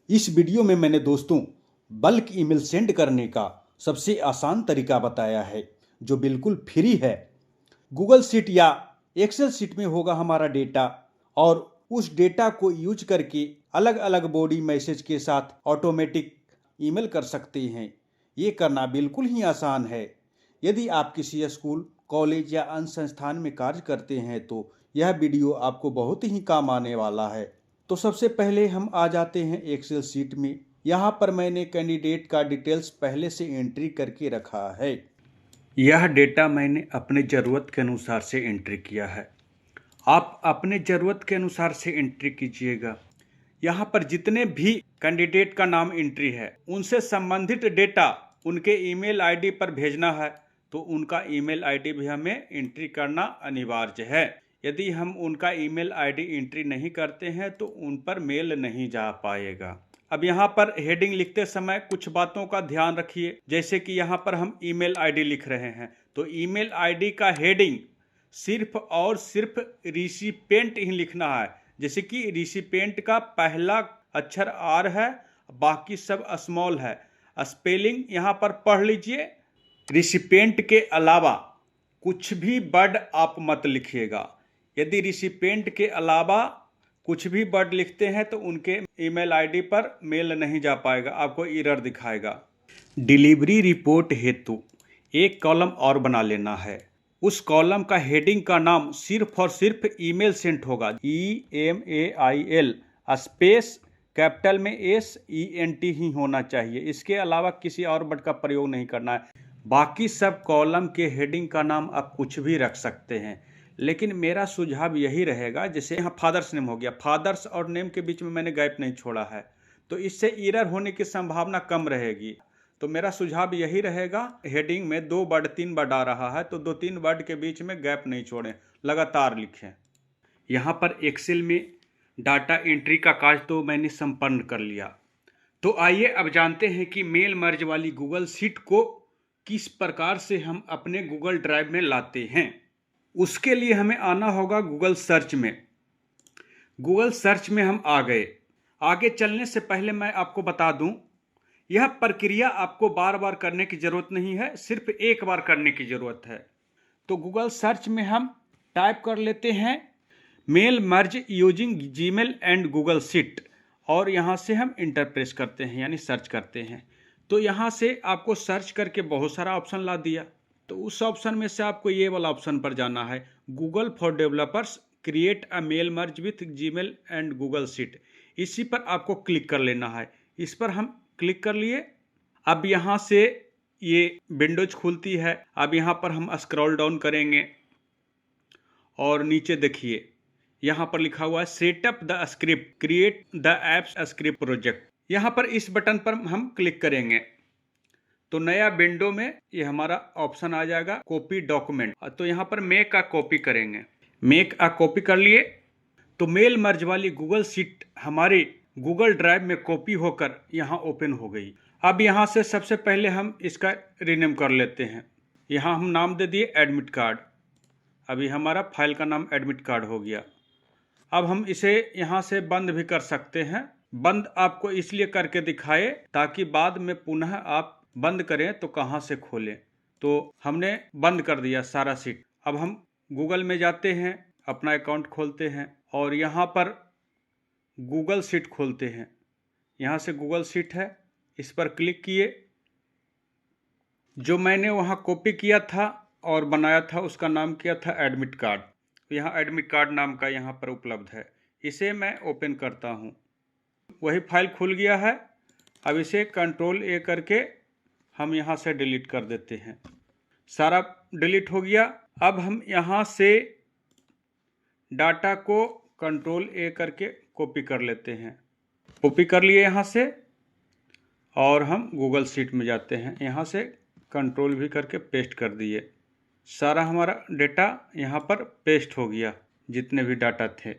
इस वीडियो में मैंने दोस्तों बल्क ईमेल सेंड करने का सबसे आसान तरीका बताया है जो बिल्कुल फ्री है। गूगल शीट या एक्सेल शीट में होगा हमारा डेटा और उस डेटा को यूज करके अलग अलग बॉडी मैसेज के साथ ऑटोमेटिक ईमेल कर सकते हैं। ये करना बिल्कुल ही आसान है। यदि आप किसी स्कूल, कॉलेज या अन्य संस्थान में कार्य करते हैं तो यह वीडियो आपको बहुत ही काम आने वाला है। तो सबसे पहले हम आ जाते हैं एक्सेल शीट में। यहाँ पर मैंने कैंडिडेट का डिटेल्स पहले से एंट्री करके रखा है। यह डेटा मैंने अपने ज़रूरत के अनुसार से एंट्री किया है। आप अपने ज़रूरत के अनुसार से एंट्री कीजिएगा। यहाँ पर जितने भी कैंडिडेट का नाम एंट्री है उनसे संबंधित डेटा उनके ईमेल आईडी पर भेजना है, तो उनका ईमेल आईडी भी हमें एंट्री करना अनिवार्य है। यदि हम उनका ईमेल आईडी एंट्री नहीं करते हैं तो उन पर मेल नहीं जा पाएगा। अब यहाँ पर हेडिंग लिखते समय कुछ बातों का ध्यान रखिए, जैसे कि यहाँ पर हम ईमेल आईडी लिख रहे हैं तो ईमेल आईडी का हेडिंग सिर्फ और सिर्फ रिसिपिएंट ही लिखना है। जैसे कि रिसिपिएंट का पहला अक्षर आर है, बाकी सब स्मॉल है। स्पेलिंग यहाँ पर पढ़ लीजिए। रिसिपिएंट के अलावा कुछ भी वर्ड आप मत लिखिएगा। यदि रिसिपिएंट के अलावा कुछ भी वर्ड लिखते हैं तो उनके ईमेल आईडी पर मेल नहीं जा पाएगा, आपको एरर दिखाएगा। डिलीवरी रिपोर्ट हेतु एक कॉलम और बना लेना है। उस कॉलम का हेडिंग का नाम सिर्फ और सिर्फ ईमेल सेंट होगा। EMAIL स्पेस कैपिटल में SENT ही होना चाहिए। इसके अलावा किसी और वर्ड का प्रयोग नहीं करना है। बाकी सब कॉलम के हेडिंग का नाम आप कुछ भी रख सकते हैं, लेकिन मेरा सुझाव यही रहेगा, जैसे यहाँ फादर्स नेम हो गया, फादर्स और नेम के बीच में मैंने गैप नहीं छोड़ा है, तो इससे एरर होने की संभावना कम रहेगी। तो मेरा सुझाव यही रहेगा, हेडिंग में 2 वर्ड 3 वर्ड आ रहा है तो 2-3 वर्ड के बीच में गैप नहीं छोड़ें, लगातार लिखें। यहाँ पर एक्सेल में डाटा एंट्री का कार्य तो मैंने संपन्न कर लिया। तो आइए अब जानते हैं कि मेल मर्ज वाली गूगल शीट को किस प्रकार से हम अपने गूगल ड्राइव में लाते हैं। उसके लिए हमें आना होगा गूगल सर्च में। गूगल सर्च में हम आ गए। आगे चलने से पहले मैं आपको बता दूं, यह प्रक्रिया आपको बार बार करने की ज़रूरत नहीं है, सिर्फ एक बार करने की ज़रूरत है। तो गूगल सर्च में हम टाइप कर लेते हैं mail merge using Gmail and Google sheet, और यहाँ से हम इंटर प्रेस करते हैं यानी सर्च करते हैं। तो यहाँ से आपको सर्च करके बहुत सारा ऑप्शन ला दिया, तो उस ऑप्शन में से आपको ये वाला ऑप्शन पर जाना है, Google for developers create a mail merge with Gmail and Google sheet. इसी पर आपको क्लिक कर लेना है। इस पर हम क्लिक कर लिए। अब यहाँ से ये विंडोज खुलती है। अब यहाँ पर हम स्क्रॉल डाउन करेंगे और नीचे देखिए यहाँ पर लिखा हुआ है setup the script create the apps script project. यहाँ पर इस बटन पर हम क्लिक करेंगे तो नया विंडो में ये हमारा ऑप्शन आ जाएगा कॉपी डॉक्यूमेंट। तो यहाँ पर मेक अ कॉपी करेंगे। मेक अ कॉपी कर लिए तो मेल मर्ज वाली गूगल शीट हमारे गूगल ड्राइव में कॉपी होकर यहाँ ओपन हो गई। अब यहाँ से सबसे पहले हम इसका रीनेम कर लेते हैं। यहाँ हम नाम दे दिए एडमिट कार्ड। अभी हमारा फाइल का नाम एडमिट कार्ड हो गया। अब हम इसे यहाँ से बंद भी कर सकते हैं। बंद आपको इसलिए करके दिखाए ताकि बाद में पुनः आप बंद करें तो कहाँ से खोलें। तो हमने बंद कर दिया सारा शीट। अब हम गूगल में जाते हैं, अपना अकाउंट खोलते हैं और यहाँ पर गूगल शीट खोलते हैं। यहाँ से गूगल शीट है, इस पर क्लिक किए। जो मैंने वहाँ कॉपी किया था और बनाया था उसका नाम किया था एडमिट कार्ड। यहाँ एडमिट कार्ड नाम का यहाँ पर उपलब्ध है। इसे मैं ओपन करता हूँ। वही फाइल खुल गया है। अब इसे Ctrl+A करके हम यहाँ से डिलीट कर देते हैं। सारा डिलीट हो गया। अब हम यहाँ से डाटा को Ctrl+A करके कॉपी कर लेते हैं। कॉपी कर लिए यहाँ से और हम गूगल शीट में जाते हैं। यहाँ से कंट्रोल भी करके पेस्ट कर दिए। सारा हमारा डेटा यहाँ पर पेस्ट हो गया, जितने भी डाटा थे।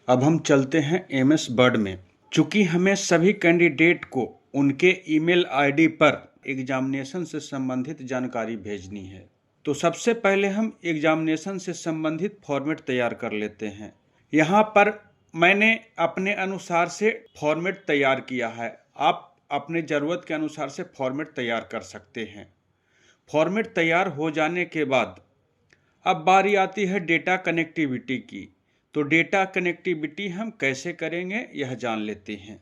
अब हम चलते हैं MS वर्ड में। चूँकि हमें सभी कैंडिडेट को उनके ईमेल आईडी पर एग्जामिनेशन से संबंधित जानकारी भेजनी है, तो सबसे पहले हम एग्जामिनेशन से संबंधित फॉर्मेट तैयार कर लेते हैं। यहाँ पर मैंने अपने अनुसार से फॉर्मेट तैयार किया है। आप अपने ज़रूरत के अनुसार से फॉर्मेट तैयार कर सकते हैं। फॉर्मेट तैयार हो जाने के बाद अब बारी आती है डेटा कनेक्टिविटी की। तो डेटा कनेक्टिविटी हम कैसे करेंगे यह जान लेते हैं।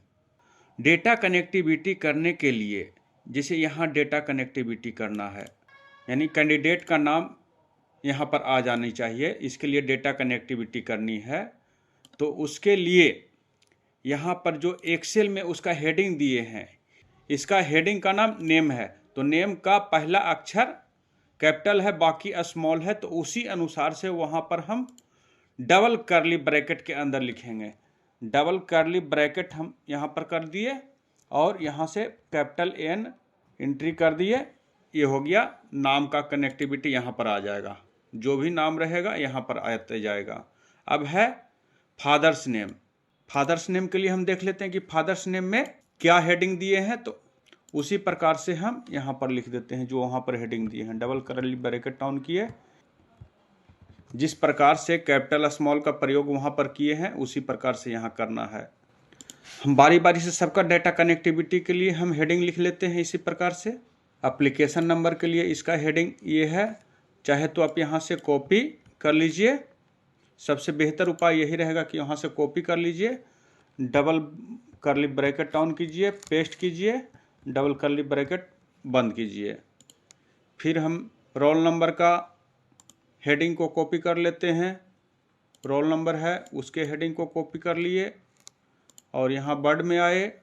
डेटा कनेक्टिविटी करने के लिए जैसे यहाँ डेटा कनेक्टिविटी करना है, यानी कैंडिडेट का नाम यहाँ पर आ जानी चाहिए। इसके लिए डेटा कनेक्टिविटी करनी है। तो उसके लिए यहाँ पर जो एक्सेल में उसका हेडिंग दिए हैं, इसका हेडिंग का नाम नेम है। तो नेम का पहला अक्षर कैपिटल है, बाकी स्मॉल है। तो उसी अनुसार से वहाँ पर हम डबल कर्ली ब्रैकेट के अंदर लिखेंगे। डबल कर्ली ब्रैकेट हम यहाँ पर कर दिए और यहाँ से कैपिटल N एंट्री कर दिए। ये हो गया नाम का कनेक्टिविटी, यहाँ पर आ जाएगा। जो भी नाम रहेगा यहाँ पर आते जाएगा। अब है फादर्स नेम। फादर्स नेम के लिए हम देख लेते हैं कि फादर्स नेम में क्या हेडिंग दिए हैं। तो उसी प्रकार से हम यहाँ पर लिख देते हैं जो वहाँ पर हेडिंग दिए हैं। डबल कर्ली ब्रैकेट ऑन किए, जिस प्रकार से कैपिटल स्मॉल का प्रयोग वहाँ पर किए हैं उसी प्रकार से यहाँ करना है। हम बारी बारी से सबका डेटा कनेक्टिविटी के लिए हम हेडिंग लिख लेते हैं इसी प्रकार से। एप्लीकेशन नंबर के लिए इसका हेडिंग ये है, चाहे तो आप यहाँ से कॉपी कर लीजिए। सबसे बेहतर उपाय यही रहेगा कि यहाँ से कॉपी कर लीजिए, डबल कर्ली ब्रैकेट ऑन कीजिए, पेस्ट कीजिए, डबल कर्ली ब्रैकेट बंद कीजिए। फिर हम रोल नंबर का हेडिंग को कॉपी कर लेते हैं। रोल नंबर है उसके हेडिंग को कॉपी कर लिए और यहाँ वर्ड में आए,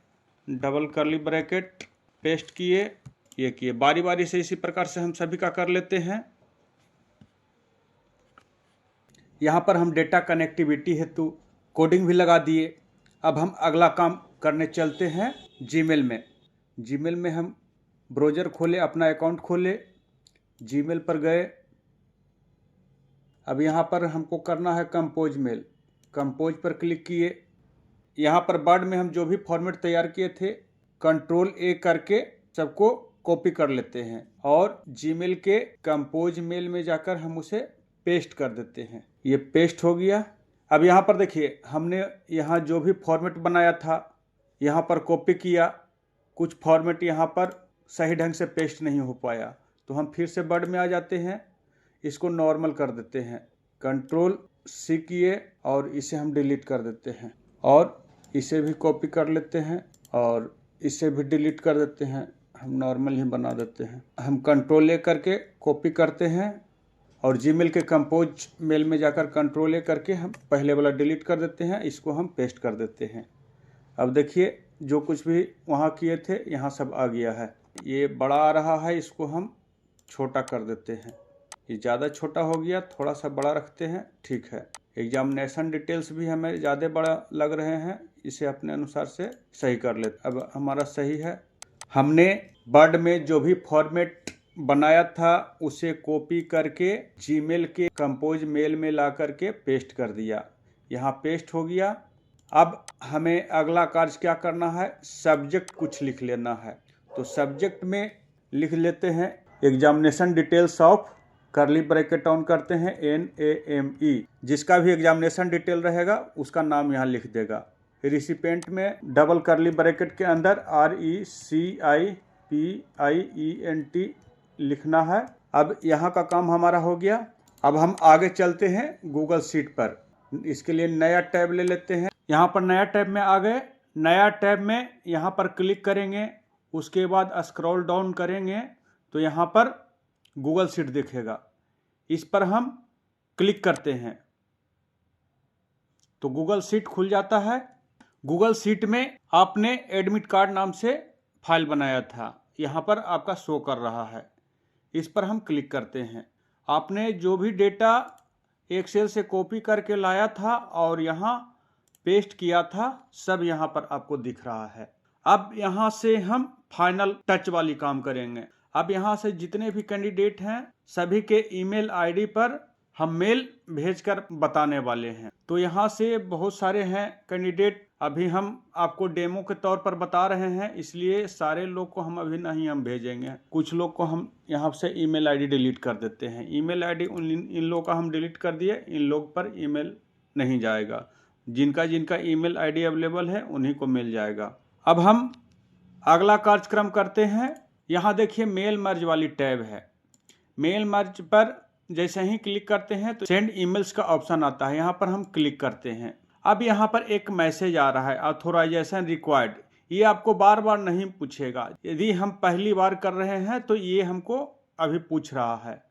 डबल कर्ली ब्रैकेट पेस्ट किए, ये किए। बारी बारी से इसी प्रकार से हम सभी का कर लेते हैं। यहाँ पर हम डेटा कनेक्टिविटी हेतु कोडिंग भी लगा दिए। अब हम अगला काम करने चलते हैं जीमेल में। जीमेल में हम ब्राउज़र खोले, अपना अकाउंट खोले, जीमेल पर गए। अब यहाँ पर हमको करना है कंपोज मेल। कंपोज पर क्लिक किए। यहाँ पर वर्ड में हम जो भी फॉर्मेट तैयार किए थे Ctrl+A करके सबको कॉपी कर लेते हैं और जीमेल के कंपोज मेल में जाकर हम उसे पेस्ट कर देते हैं। ये पेस्ट हो गया। अब यहाँ पर देखिए हमने यहाँ जो भी फॉर्मेट बनाया था यहाँ पर कॉपी किया, कुछ फॉर्मेट यहाँ पर सही ढंग से पेस्ट नहीं हो पाया। तो हम फिर से वर्ड में आ जाते हैं, इसको नॉर्मल कर देते हैं, Ctrl+C किए और इसे हम डिलीट कर देते हैं और इसे भी कॉपी कर लेते हैं और इसे भी डिलीट कर देते हैं। हम नॉर्मल ही बना देते हैं। हम Ctrl+A करके कॉपी करते हैं और जीमेल के कंपोज मेल में जाकर Ctrl+A करके हम पहले वाला डिलीट कर देते हैं, इसको हम पेस्ट कर देते हैं। अब देखिए जो कुछ भी वहाँ किए थे यहाँ सब आ गया है। ये बड़ा आ रहा है, इसको हम छोटा कर देते हैं। ये ज़्यादा छोटा हो गया, थोड़ा सा बड़ा रखते हैं, ठीक है। एग्जामिनेशन डिटेल्स भी हमें ज़्यादा बड़ा लग रहे हैं, इसे अपने अनुसार से सही कर लेते। अब हमारा सही है। हमने वर्ड में जो भी फॉर्मेट बनाया था उसे कॉपी करके जीमेल के कंपोज मेल में ला करके पेस्ट कर दिया। यहाँ पेस्ट हो गया। अब हमें अगला कार्य क्या करना है, सब्जेक्ट कुछ लिख लेना है। तो सब्जेक्ट में लिख लेते हैं examination details of, curly bracket on करते हैं, NAME। जिसका भी एग्जामिनेशन डिटेल रहेगा उसका नाम यहाँ लिख देगा। रिसिपेंट में डबल कर्ली ब्रैकेट के अंदर RECIPIENT लिखना है। अब यहाँ का काम हमारा हो गया। अब हम आगे चलते हैं गूगल शीट पर। इसके लिए नया टैब ले लेते हैं। यहाँ पर नया टैब में आ गए। नया टैब में यहाँ पर क्लिक करेंगे, उसके बाद स्क्रॉल डाउन करेंगे तो यहाँ पर गूगल शीट दिखेगा। इस पर हम क्लिक करते हैं तो गूगल शीट खुल जाता है। गूगल शीट में आपने एडमिट कार्ड नाम से फाइल बनाया था, यहाँ पर आपका शो कर रहा है। इस पर हम क्लिक करते हैं। आपने जो भी डेटा एक्सेल से कॉपी करके लाया था और यहाँ पेस्ट किया था सब यहाँ पर आपको दिख रहा है। अब यहाँ से हम फाइनल टच वाली काम करेंगे। अब यहाँ से जितने भी कैंडिडेट हैं सभी के ईमेल आईडी पर हम मेल भेजकर बताने वाले हैं। तो यहाँ से बहुत सारे हैं कैंडिडेट, अभी हम आपको डेमो के तौर पर बता रहे हैं, इसलिए सारे लोग को हम अभी नहीं हम भेजेंगे। कुछ लोग को हम यहाँ से ईमेल आईडी डिलीट कर देते हैं। ईमेल आईडी इन लोगों का हम डिलीट कर दिए, इन लोग पर ईमेल नहीं जाएगा। जिनका जिनका ईमेल आईडी अवेलेबल है उन्हीं को मिल जाएगा। अब हम अगला कार्यक्रम करते हैं। यहाँ देखिए मेल मर्ज वाली टैब है। मेल मर्ज पर जैसे ही क्लिक करते हैं तो सेंड ईमेल्स का ऑप्शन आता है, यहाँ पर हम क्लिक करते हैं। अब यहाँ पर एक मैसेज आ रहा है ऑथोराइजेशन रिक्वायर्ड। ये आपको बार बार नहीं पूछेगा, यदि हम पहली बार कर रहे हैं तो ये हमको अभी पूछ रहा है।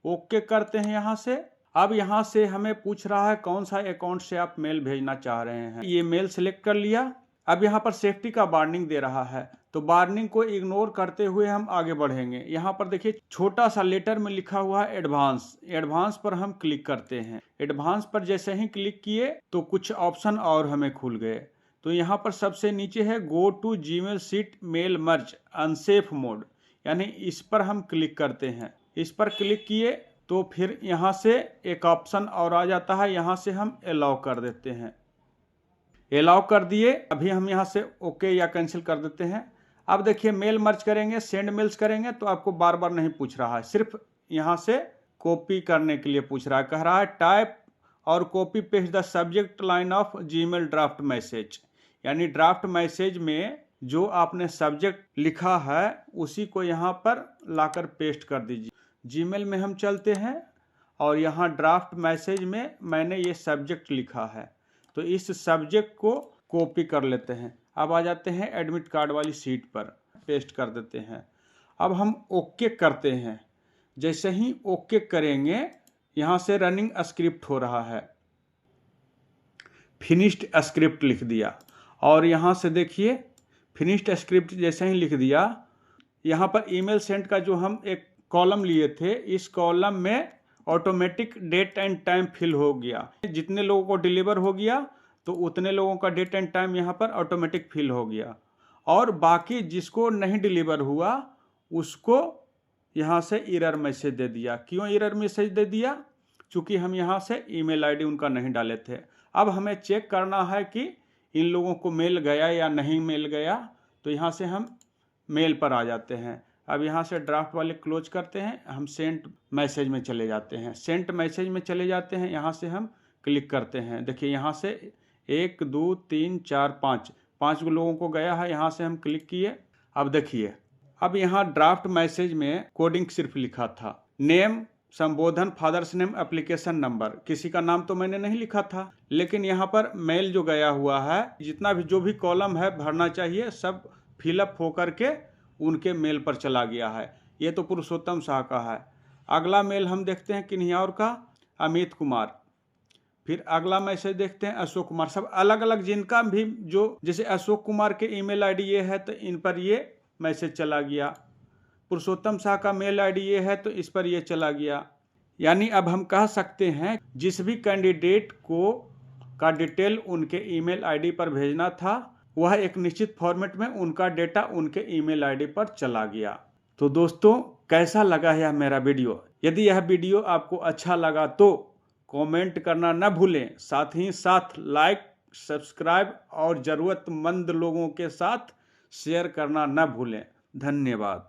ओके करते हैं यहाँ से। अब यहाँ से हमें पूछ रहा है कौन सा अकाउंट से आप मेल भेजना चाह रहे हैं। ये मेल सिलेक्ट कर लिया। अब यहाँ पर सेफ्टी का वार्निंग दे रहा है, तो वार्निंग को इग्नोर करते हुए हम आगे बढ़ेंगे। यहाँ पर देखिए छोटा सा लेटर में लिखा हुआ है एडवांस। एडवांस पर हम क्लिक करते हैं। एडवांस पर जैसे ही क्लिक किए तो कुछ ऑप्शन और हमें खुल गए। तो यहाँ पर सबसे नीचे है go to Gmail sheet mail merge unsafe mode, यानी इस पर हम क्लिक करते हैं। इस पर क्लिक किए तो फिर यहाँ से एक ऑप्शन और आ जाता है, यहाँ से हम अलाउ कर देते हैं। अलाउ कर दिए। अभी हम यहाँ से ओके या कैंसिल कर देते हैं। अब देखिए मेल मर्ज करेंगे, सेंड मेल्स करेंगे तो आपको बार बार नहीं पूछ रहा है, सिर्फ यहाँ से कॉपी करने के लिए पूछ रहा है। कह रहा है टाइप और copy paste the subject line of Gmail draft message, यानी ड्राफ्ट मैसेज में जो आपने सब्जेक्ट लिखा है उसी को यहाँ पर लाकर पेस्ट कर दीजिए। जीमेल में हम चलते हैं और यहाँ ड्राफ्ट मैसेज में मैंने ये सब्जेक्ट लिखा है, तो इस सब्जेक्ट को कॉपी कर लेते हैं। अब आ जाते हैं एडमिट कार्ड वाली सीट पर, पेस्ट कर देते हैं। अब हम ओके करते हैं। जैसे ही ओके करेंगे यहाँ से रनिंग स्क्रिप्ट हो रहा है, फिनिश्ड स्क्रिप्ट लिख दिया। और यहाँ से देखिए फिनिश्ड स्क्रिप्ट जैसे ही लिख दिया, यहाँ पर ईमेल सेंड का जो हम एक कॉलम लिए थे, इस कॉलम में automatic date and time fill हो गया। जितने लोगों को डिलीवर हो गया तो उतने लोगों का डेट एंड टाइम यहाँ पर ऑटोमेटिक फिल हो गया, और बाकी जिसको नहीं डिलीवर हुआ उसको यहाँ से एरर मैसेज दे दिया। क्यों एरर मैसेज दे दिया? चूँकि हम यहाँ से ईमेल आईडी उनका नहीं डाले थे। अब हमें चेक करना है कि इन लोगों को मेल गया या नहीं मेल गया, तो यहाँ से हम मेल पर आ जाते हैं। अब यहाँ से ड्राफ्ट वाले क्लोज करते हैं, हम सेंट मैसेज में चले जाते हैं। सेंट मैसेज में चले जाते हैं, यहाँ से हम क्लिक करते हैं। देखिए यहाँ से 1 2 3 4 5 लोगों को गया है, यहाँ से हम क्लिक किए। अब देखिए अब यहाँ ड्राफ्ट मैसेज में कोडिंग सिर्फ लिखा था, नेम संबोधन फादर्स नेम एप्लीकेशन नंबर, किसी का नाम तो मैंने नहीं लिखा था। लेकिन यहाँ पर मेल जो गया हुआ है, जितना भी जो भी कॉलम है भरना चाहिए सब फिलअप होकर के उनके मेल पर चला गया है। ये तो पुरुषोत्तम शाह का है। अगला मेल हम देखते हैं किन्हीं और का, अमित कुमार। फिर अगला मैसेज देखते हैं अशोक कुमार। सब अलग अलग जिनका भी जो, जैसे अशोक कुमार के ईमेल आईडी ये है तो इन पर ये मैसेज चला गया। पुरुषोत्तम शाह का मेल आईडी ये है तो इस पर ये चला गया। यानी अब हम कह सकते हैं जिस भी कैंडिडेट को का डिटेल उनके ईमेल आईडी पर भेजना था वह एक निश्चित फॉर्मेट में उनका डेटा उनके ईमेल आईडी पर चला गया। तो दोस्तों कैसा लगा यह मेरा वीडियो? यदि यह वीडियो आपको अच्छा लगा तो कमेंट करना न भूलें, साथ ही साथ लाइक सब्सक्राइब और ज़रूरतमंद लोगों के साथ शेयर करना न भूलें। धन्यवाद।